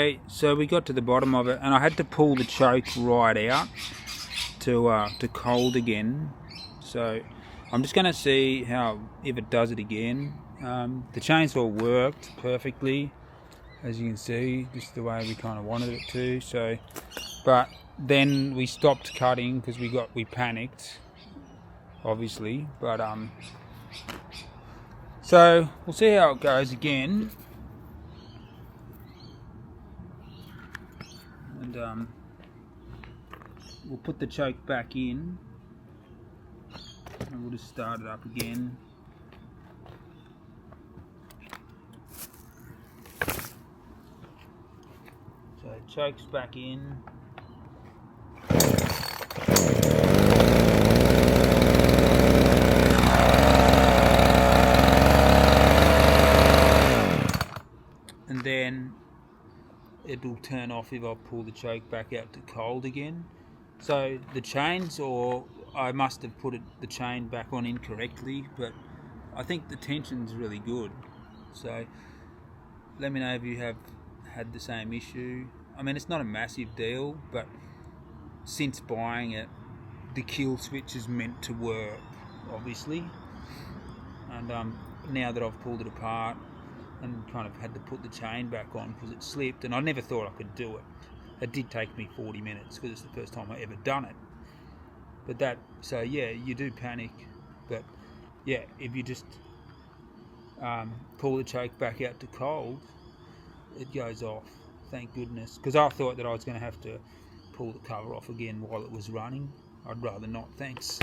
Okay, so we got to the bottom of it, and I had to pull the choke right out to cold again. So I'm just going to see if it does it again. The chainsaw worked perfectly, as you can see, just the way we kind of wanted it to. So, but then we stopped cutting because we panicked, obviously. But so we'll see how it goes again. And we'll put the choke back in, and we'll just start it up again. So choke's back in. And then it will turn off if I pull the choke back out to cold again. So the chains, or I must have put the chain back on incorrectly, but I think the tension's really good. So let me know if you have had the same issue. I mean, it's not a massive deal, but since buying it, the kill switch is meant to work, obviously. And now that I've pulled it apart and kind of had to put the chain back on because it slipped, and I never thought I could do it. It did take me 40 minutes because it's the first time I ever done it. But so yeah, you do panic, but yeah, if you just pull the choke back out to cold, it goes off. Thank goodness, because I thought that I was going to have to pull the cover off again while it was running. I'd rather not, thanks.